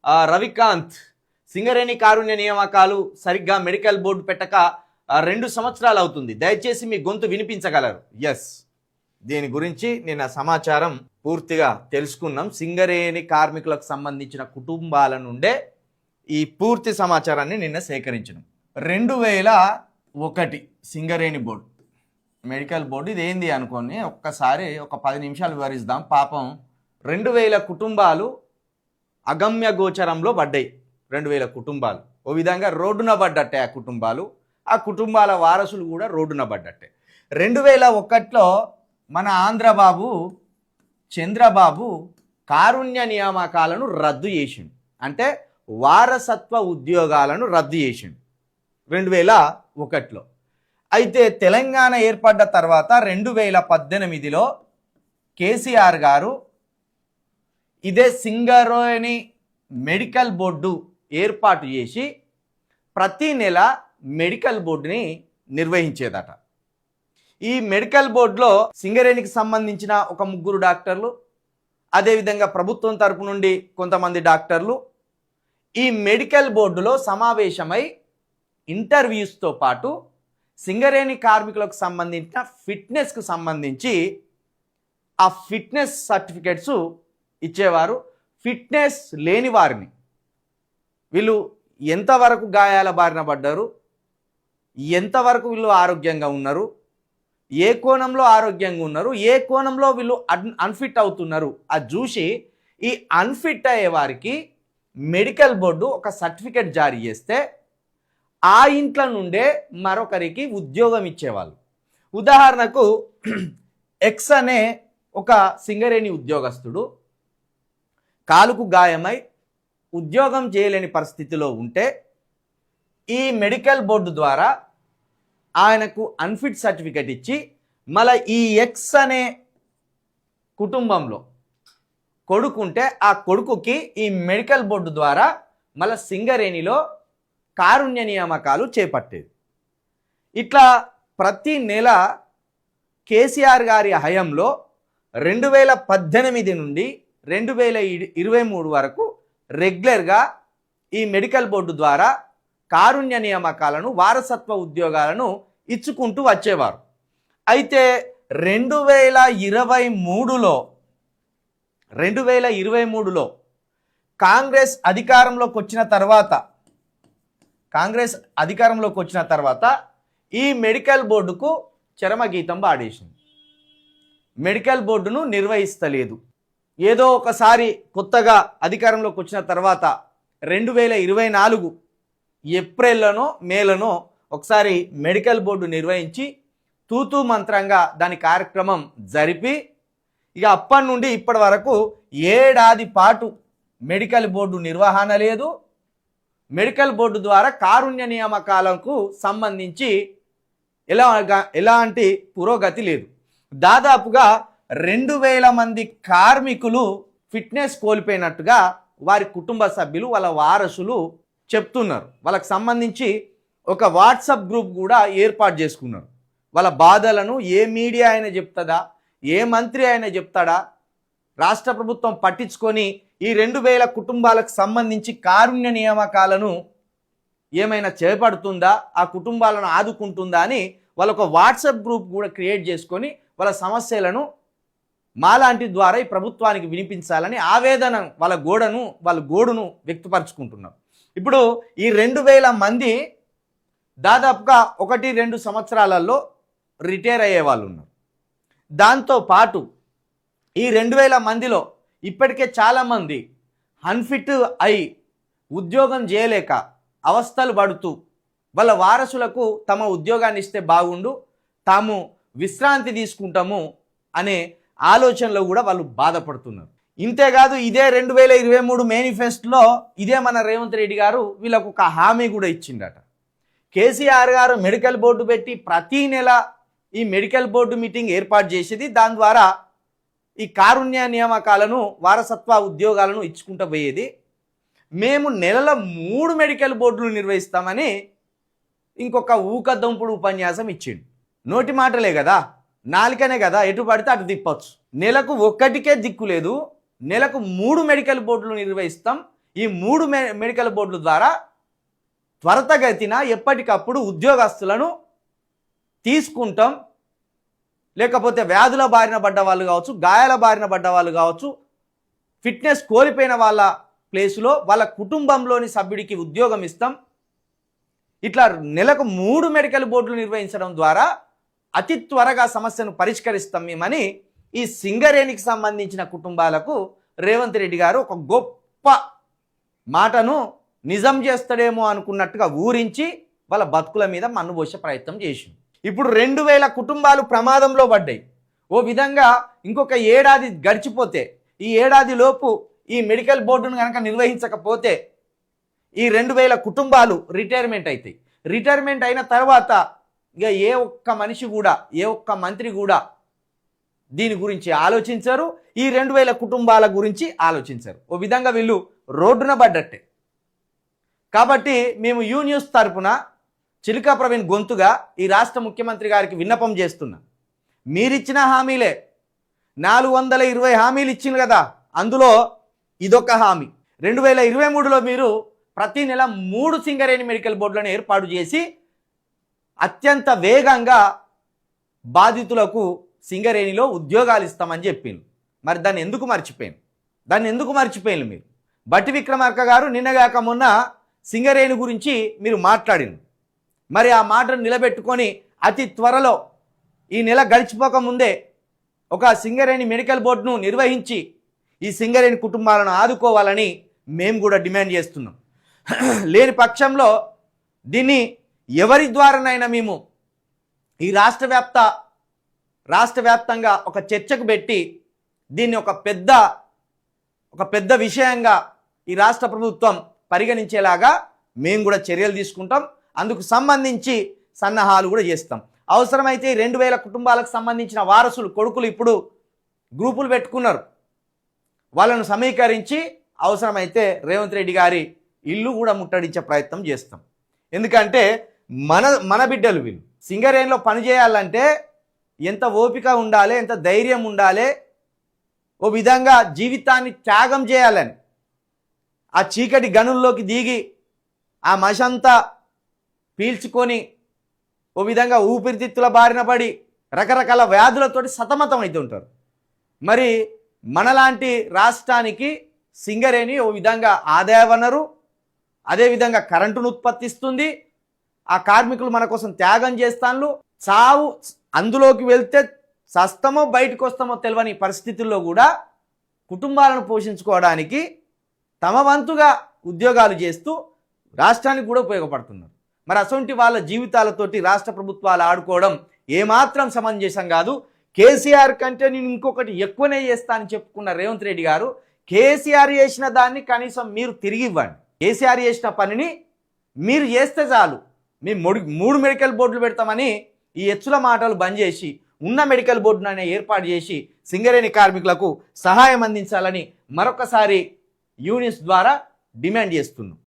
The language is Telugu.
రవికాంత్ సింగరేణి కారుణ్య నియామకాలు సరిగ్గా మెడికల్ బోర్డు పెట్టక 2 సంవత్సరాలు అవుతుంది. దయచేసి మీ గొంతు వినిపించగలరు. ఎస్, దీని గురించి నిన్న సమాచారం పూర్తిగా తెలుసుకున్నాం. సింగరేణి కార్మికులకు సంబంధించిన కుటుంబాల నుండే ఈ పూర్తి సమాచారాన్ని నిన్న సేకరించినాం. 2001 సింగరేణి బోర్డు మెడికల్ బోర్డు ఇది ఏంది అనుకోని ఒక్కసారి ఒక 10 నిమిషాలు వివరిస్తాం. పాపం 2000 కుటుంబాలు అగమ్య గోచరంలో పడ్డాయి. 2000 కుటుంబాలు ఓ విధంగా రోడ్డున పడ్డట్టే. ఆ కుటుంబాల వారసులు కూడా రోడ్డున పడ్డట్టే. 2001లో మన ఆంధ్రబాబు చంద్రబాబు కారుణ్య నియామకాలను రద్దు చేసిండు. అంటే వారసత్వ ఉద్యోగాలను రద్దు చేసిండు 2001లో. అయితే తెలంగాణ ఏర్పడ్డ తర్వాత 2018లో కేసీఆర్ గారు ఇదే సింగరేణి మెడికల్ బోర్డు ఏర్పాటు చేసి ప్రతి నెల మెడికల్ బోర్డుని నిర్వహించేదట. ఈ మెడికల్ బోర్డులో సింగరేణికి సంబంధించిన ఒక 3 డాక్టర్లు, అదేవిధంగా ప్రభుత్వం తరపు నుండి కొంతమంది డాక్టర్లు ఈ మెడికల్ బోర్డులో సమావేశమై ఇంటర్వ్యూస్తో పాటు సింగరేణి కార్మికులకు సంబంధించిన ఫిట్నెస్కు సంబంధించి ఆ ఫిట్నెస్ సర్టిఫికెట్స్ ఇచ్చేవారు. ఫిట్నెస్ లేని వారిని వీళ్ళు ఎంతవరకు గాయాల బారిన పడ్డారు, ఎంతవరకు వీళ్ళు ఆరోగ్యంగా ఉన్నారు, ఏ కోణంలో ఆరోగ్యంగా ఉన్నారు, ఏ కోణంలో వీళ్ళు అన్ఫిట్ అవుతున్నారు అది చూసి ఈ అన్ఫిట్ అయ్యే వారికి మెడికల్ బోర్డు ఒక సర్టిఫికెట్ జారీ చేస్తే ఆ ఇంట్లో నుండే మరొకరికి ఉద్యోగం ఇచ్చేవాళ్ళు. ఉదాహరణకు ఎక్స్ అనే ఒక సింగరేణి ఉద్యోగస్తుడు కాలుకు గాయమై ఉద్యోగం చేయలేని పరిస్థితిలో ఉంటే ఈ మెడికల్ బోర్డు ద్వారా ఆయనకు అన్ఫిట్ సర్టిఫికెట్ ఇచ్చి మళ్ళీ ఈ ఎక్స్ అనే కుటుంబంలో కొడుకుంటే ఆ కొడుకుకి ఈ మెడికల్ బోర్డు ద్వారా మళ్ళీ సింగరేణిలో కారుణ్య నియామకాలు చేపట్టేది. ఇట్లా ప్రతి నెల కేసీఆర్ గారి హయాంలో 2018 నుండి 2023 వరకు రెగ్యులర్గా ఈ మెడికల్ బోర్డు ద్వారా కారుణ్య నియామకాలను వారసత్వ ఉద్యోగాలను ఇచ్చుకుంటూ వచ్చేవారు. అయితే 2023లో కాంగ్రెస్ అధికారంలోకి వచ్చిన తర్వాత ఈ మెడికల్ బోర్డుకు చరమగీతం పాడేసింది. మెడికల్ బోర్డును నిర్వహిస్తలేదు. ఏదో ఒకసారి కొత్తగా అధికారంలోకి వచ్చిన తర్వాత 2024 ఏప్రిల్లోనో మేలోనో ఒకసారి మెడికల్ బోర్డు నిర్వహించి తూతూ మంత్రంగా దాని కార్యక్రమం జరిపి ఇక అప్పటి నుండి ఇప్పటి వరకు 7 ఏడాది పాటు మెడికల్ బోర్డు నిర్వహణ లేదు. మెడికల్ బోర్డు ద్వారా కారుణ్య నియామకాలకు సంబంధించి ఎలాంటి పురోగతి లేదు. దాదాపుగా 2000 మంది కార్మికులు ఫిట్నెస్ కోల్పోయినట్టుగా వారి కుటుంబ సభ్యులు వాళ్ళ వారసులు చెప్తున్నారు. వాళ్ళకి సంబంధించి ఒక వాట్సాప్ గ్రూప్ కూడా ఏర్పాటు చేసుకున్నారు. వాళ్ళ బాధలను ఏ మీడియా అయినా చెప్తుందా, ఏ మంత్రి అయినా చెప్తాడా? రాష్ట్ర ప్రభుత్వం పట్టించుకొని ఈ 2000 కుటుంబాలకు సంబంధించి కారుణ్య నియామకాలను ఏమైనా చేపడుతుందా, ఆ కుటుంబాలను ఆదుకుంటుందా అని వాళ్ళొక వాట్సాప్ గ్రూప్ కూడా క్రియేట్ చేసుకొని వాళ్ళ సమస్యలను మాలాంటి ద్వారా ఈ ప్రభుత్వానికి వినిపించాలని ఆవేదన వాళ్ళ గోడును వ్యక్తపరుచుకుంటున్నారు. ఇప్పుడు ఈ 2000 మంది దాదాపుగా 1-2 సంవత్సరాలలో రిటైర్ అయ్యే వాళ్ళు ఉన్నారు. దాంతోపాటు ఈ 2000 మందిలో ఇప్పటికే చాలామంది అన్ఫిట్ అయి ఉద్యోగం చేయలేక అవస్థలు పడుతూ వాళ్ళ వారసులకు తమ ఉద్యోగాన్ని ఇస్తే బాగుండు, తాము విశ్రాంతి తీసుకుంటాము అనే ఆలోచనలో కూడా వాళ్ళు బాధపడుతున్నారు. ఇంతేకాదు ఇదే 2023 మేనిఫెస్టోలో ఇదే మన రేవంత్ రెడ్డి గారు వీళ్ళకు ఒక హామీ కూడా ఇచ్చిండట. కేసీఆర్ గారు మెడికల్ బోర్డు పెట్టి ప్రతి నెల ఈ మెడికల్ బోర్డు మీటింగ్ ఏర్పాటు చేసేది. దాని ద్వారా ఈ కారుణ్య నియామకాలను వారసత్వ ఉద్యోగాలను ఇచ్చుకుంటూ పోయేది. మేము నెలలో 3 మెడికల్ బోర్డులు నిర్వహిస్తామని ఇంకొక ఊకదంపుడు ఉపన్యాసం ఇచ్చిండు. నోటి మాటలే కదా, నాలుకనే కదా, ఎటు పడితే అటు తిప్పచ్చు. నెలకు 1కే దిక్కు లేదు, నెలకు 3 మెడికల్ బోర్డులు నిర్వహిస్తాం, ఈ 3 మెడికల్ బోర్డుల ద్వారా త్వరితగతిన ఎప్పటికప్పుడు ఉద్యోగస్తులను తీసుకుంటాం, లేకపోతే వ్యాధుల బారిన పడ్డ వాళ్ళు కావచ్చు, గాయాల బారిన పడ్డ వాళ్ళు కావచ్చు, ఫిట్నెస్ కోల్పోయిన వాళ్ళ ప్లేసులో వాళ్ళ కుటుంబంలోని సభ్యుడికి ఉద్యోగం ఇస్తాం. ఇట్లా నెలకు 3 మెడికల్ బోర్డులు నిర్వహించడం ద్వారా అతి త్వరగా సమస్యను పరిష్కరిస్తాం మేమని ఈ సింగరేణికి సంబంధించిన కుటుంబాలకు రేవంత్ రెడ్డి గారు ఒక గొప్ప మాటను నిజం చేస్తాడేమో అనుకున్నట్టుగా ఊరించి వాళ్ళ బతుకుల మీద మన్నుబోసే ప్రయత్నం చేసింది. ఇప్పుడు 2000 కుటుంబాలు ప్రమాదంలో పడ్డాయి. ఓ విధంగా ఇంకొక ఏడాది గడిచిపోతే, ఈ ఏడాది లోపు ఈ మెడికల్ బోర్డును కనుక నిర్వహించకపోతే ఈ 2000 కుటుంబాలు రిటైర్మెంట్ అవుతాయి. రిటైర్మెంట్ అయిన తర్వాత ఇక ఏ ఒక్క మనిషి కూడా, ఏ ఒక్క మంత్రి కూడా దీని గురించి ఆలోచించరు, ఈ 2000 కుటుంబాల గురించి ఆలోచించరు. ఓ విధంగా వీళ్ళు రోడ్డున పడ్డట్టే. కాబట్టి మేము యూ న్యూస్ తరపున చిలుకా ప్రవీణ్ గొంతుగా ఈ రాష్ట్ర ముఖ్యమంత్రి గారికి విన్నపం చేస్తున్నాం. మీరిచ్చిన హామీలే 420 హామీలు ఇచ్చింది కదా, అందులో ఇదొక హామీ. 2023లో మీరు ప్రతి నెల 3 సింగరేణి మెడికల్ బోర్డులను ఏర్పాటు చేసి అత్యంత వేగంగా బాధితులకు సింగరేణిలో ఉద్యోగాలు ఇస్తామని చెప్పింది. మరి దాన్ని ఎందుకు మర్చిపోయింది మీరు? బట్టి విక్రమార్క గారు నిన్నగాక మొన్న సింగరేణి గురించి మీరు మాట్లాడింది. మరి ఆ మాటను నిలబెట్టుకొని అతి త్వరలో ఈ నెల గడిచిపోకముందే ఒక సింగరేణి మెడికల్ బోర్డును నిర్వహించి ఈ సింగరేణి కుటుంబాలను ఆదుకోవాలని మేము కూడా డిమాండ్ చేస్తున్నాం. లేని పక్షంలో దీన్ని ఎవరి ద్వారానైనా మేము ఈ రాష్ట్ర వ్యాప్తంగా ఒక చర్చకు పెట్టి దీన్ని ఒక పెద్ద విషయంగా ఈ రాష్ట్ర ప్రభుత్వం పరిగణించేలాగా మేము కూడా చర్యలు తీసుకుంటాం. అందుకు సంబంధించి సన్నాహాలు కూడా చేస్తాం. అవసరమైతే 2000 కుటుంబాలకు సంబంధించిన వారసులు, కొడుకులు ఇప్పుడు గ్రూపులు పెట్టుకున్నారు. వాళ్ళను సమీకరించి అవసరమైతే రేవంత్ రెడ్డి గారి ఇల్లు కూడా ముట్టడించే ప్రయత్నం చేస్తాం. ఎందుకంటే మన బిడ్డలు వీళ్ళు సింగరేణిలో పనిచేయాలంటే ఎంత ఓపిక ఉండాలి, ఎంత ధైర్యం ఉండాలి, ఓ విధంగా జీవితాన్ని త్యాగం చేయాలని ఆ చీకటి గనుల్లోకి దిగి ఆ మషంతా పీల్చుకొని ఓ విధంగా ఊపిరితిత్తుల బారిన పడి రకరకాల వ్యాధులతోటి సతమతం అవుతుంటారు. మరి మనలాంటి రాష్ట్రానికి సింగరేణి ఓ విధంగా ఆదాయ వనరు, అదేవిధంగా కరెంటును ఉత్పత్తిస్తుంది. ఆ కార్మికులు మన కోసం త్యాగం చేస్తాను. చావు అందులోకి వెళ్తే సస్తమో బయటకు వస్తామో తెలియని పరిస్థితుల్లో కూడా కుటుంబాలను పోషించుకోవడానికి తమ వంతుగా ఉద్యోగాలు చేస్తూ రాష్ట్రానికి కూడా ఉపయోగపడుతున్నారు. మరి అసొంటి వాళ్ళ జీవితాలతోటి రాష్ట్ర ప్రభుత్వాలు ఆడుకోవడం ఏమాత్రం సమంజసం కాదు. కేసీఆర్ కంటే నేను ఇంకొకటి ఎక్కువనే చేస్తా అని చెప్పుకున్న రేవంత్ రెడ్డి గారు కేసీఆర్ చేసిన దాన్ని కనీసం మీరు తిరిగి ఇవ్వండి. కేసీఆర్ చేసిన పనిని మీరు చేస్తే చాలు. మేము 3 మెడికల్ బోర్డులు పెడతామని ఈ ఎచ్చుల మాటలు బంద్ చేసి ఉన్న మెడికల్ బోర్డును ఏర్పాటు చేసి సింగరేణి కార్మికులకు సహాయం అందించాలని మరొకసారి యూనిస్ ద్వారా డిమాండ్ చేస్తున్నాం.